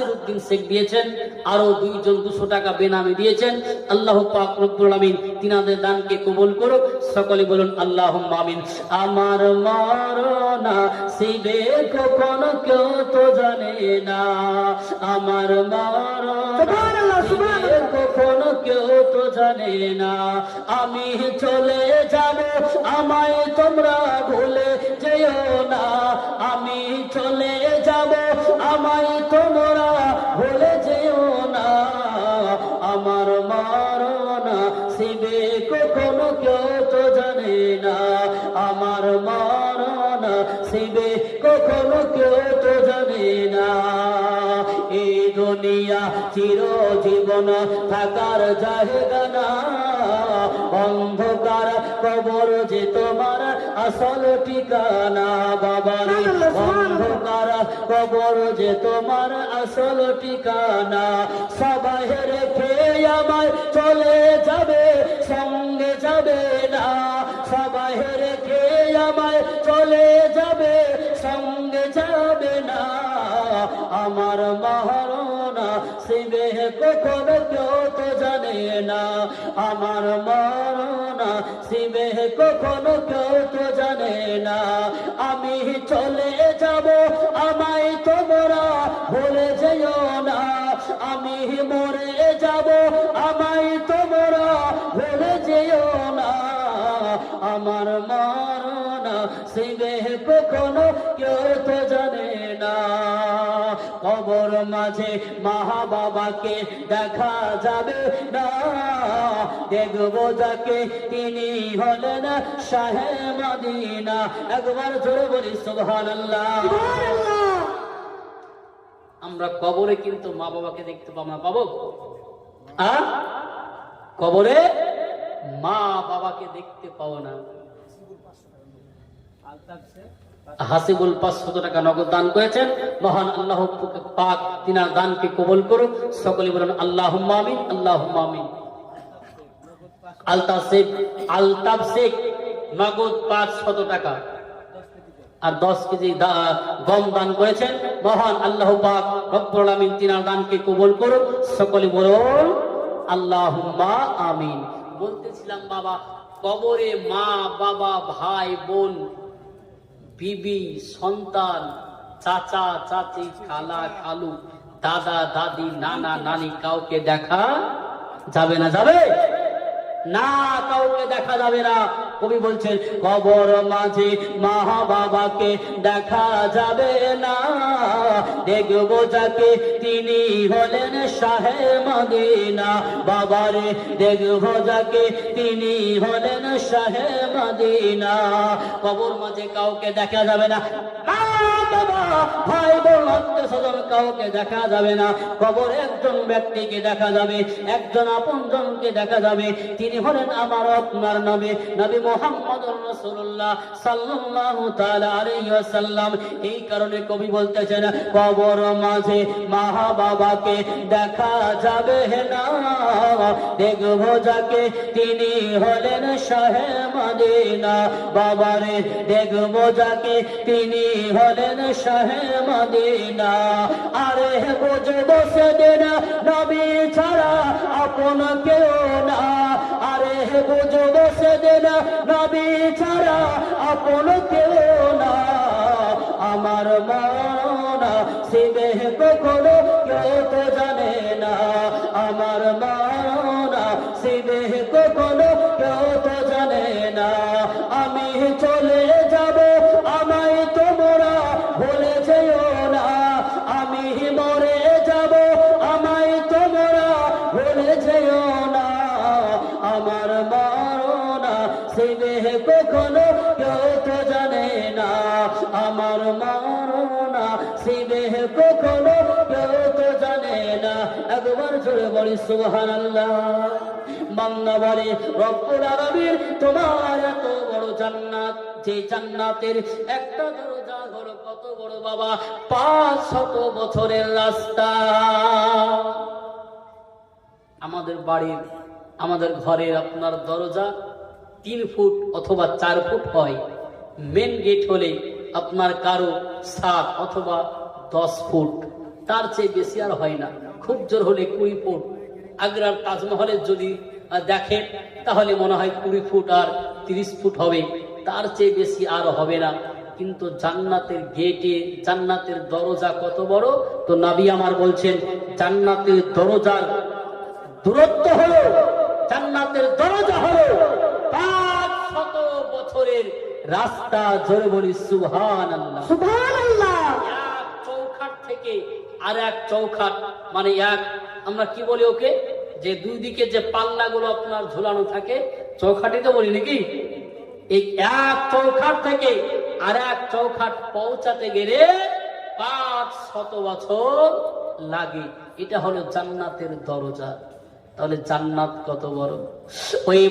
নাসিরউদ্দিন শেখ দিয়েছেন, আরো 2 জন 200 টাকা বেনামে দিয়েছেন। আল্লাহ পাক রব্বুল আমিন তিনাদের দানকে কবুল করুক। সকলে বলুন আল্লাহুম্মা আমিন। আমার মরনা সিবে কখনো কেউ তো জানে না, আমার মরনা সিবে কখনো কেউ তো জানে না। আমি চলে যাব, আমায় তোমরা ভুলে যেও না। আমি চলে যাব, আমায় তোমরা ভুলে যেও না। আমার মরনা সিবে কখনো কেউ তো জানে না, আমার মরনা সিবে কখনো কেউ তো জানে না। এই দুনিয়া চিরজীবন থাকার জায়গা না, অন্ধকার কবর যে তোমার আসল ঠিকানা। বাবার অন্ধকার কবর যে তোমার আসল ঠিকানা। সবাই রেখে আমায় চলে যাবে, সঙ্গে যাবে না। সবাই রেখে আমায় চলে যাবে, সঙ্গে যাবে না। আমার মরনা সিবে কখনো কেউ তো জানে না, আমার মরনা সিবে কখনো কেউ তো জানে না। আমি চলে যাব, আমায় তোমরা ভুলে যেও না। আমি মরে যাব, আমায় তোমরা ভুলে যেও না। আমার মরনা সিবে কখনো কেউ তো জানে না। কবর মাঝে মা বাবাকে দেখা যাবে না, দেখবো যাকে তিনি হলেন শাহে মদিনা। একবার জোরে বলি সুবহানাল্লাহ। আমরা কবরে কিন্তু মা বাবাকে দেখতে পাবো না, পাবো? কবরে মা বাবাকে দেখতে পাবো না। হাসিবুল 500 টাকা নগদ দান করেছেন। মহান আল্লাহ পাক তিনার দানকে কবুল করুক। সকলে বলুন আল্লাহুম্মা আমিন, আল্লাহুম্মা আমিন। আলতাফ শেখ নগদ 500 টাকা আর 10 কেজি গম দান করেছেন। মহান আল্লাহ পাক রব্বুল আমিন তিনার দানকে কবুল করুক। সকলে বলুন আল্লাহুম্মা আমিন। বলতেছিলাম বাবা, কবরে মা বাবা ভাই বোন বিবি সন্তান চাচা চাচি খালা খালু দাদা দাদি নানা নানি কাউকে দেখা যাবে না, যাবে না, কাউকে দেখা যাবে না। কবি বলছেন কবর মাঝে মা বাবাকে দেখা যাবে না, দেখবো যাকে তিনি হলেন শাহে মদিনা। বাবারে দেখবো যাকে তিনি হলেন শাহে মদিনা। কবর মাঝে কাউকে দেখা যাবে না, বাবা ভাই বোন আত্মীয় স্বজন কাউকে দেখা যাবে না। কবর একজন ব্যক্তিকে দেখা যাবে, একজন আপনজনকে দেখা যাবে। তিনি হলেন আমার আপনার নবী, নবী মুহাম্মদুর রাসূলুল্লাহ সাল্লাল্লাহু তাআলা আলাইহি ওয়াসাল্লাম। এই কারণে কবি বলতেছেন কবর মাঝে মা বাবাকে দেখা যাবে না, দেখবো যাকে তিনি হলেন শাহে মদিনা। বাবারে দেখবো যাকে তিনি হলেন শাহে মদিনা। আরে বুঝবো সেদিন নবী ছাড়া আপন কেউ না, আরে বুঝবো সেদিন নবী ছাড়া আপন কেউ না। আমার মরনা সিবে কখনো কেউ তো জানে না, আমার মরনা সিবে কখনো কেউ তো জানে না। আমি চলে যাব, আমায় তোমরা ভুলে যেও না। আমি মরে যাব, আমায় তোমরা ভুলে যেও না। আমার মরনা সিবে কখনো কেউ তো জানে না, আমার মরনা সিবে কখনো কেউ তো জানে না। একবার জোরে বলি সুবহানাল্লাহ। বান্দা বলে রব্বুল আলামিন তোমার এত বড় জান্নাত, যে জান্নাতের একটা দরজা হলো কত বড় বাবা, 500 বছরের রাস্তা। আমাদের বাড়ির আমাদের ঘরের আপনার দরজা 3 ফুট অথবা 4 ফুট হয়। মেন গেট হলে আপনার কারো 7 অথবা 10 ফুট। তার চেয়ে বেশি আর হয় না। খুব জোর হলে 20 ফুট। আগ্রার তাজমহলের যদি দেখেন তাহলে মনে হয় 20 ফুট আর 30 ফুট হবে, তার চেয়ে বেশি আর হবে না। কিন্তু জান্নাতের গেটে, জান্নাতের দরজা কত বড়, তো নবী আমার বলছেন জান্নাতের দরজার দূরত্ব হলো, জান্নাতের দরজা হলো 500 বছরের রাস্তা। জোরে বলি সুবহানাল্লাহ, সুবহানাল্লাহ। এক চৌখাট থেকে আর এক চৌখাট, মানে এক, আমরা কি বলি ওকে, যে দুই দিকে যে পাল্লাগুলো আপনার ঝুলানো থাকে, চৌখাটি তো বলি নাকি, এই এক চৌখাট থেকে আর এক চৌখাট পৌঁছাতে গেলে 500 বছর লাগে। এটা হলো জান্নাতের দরজা। তাহলে জান্নাত কত বড়। ওই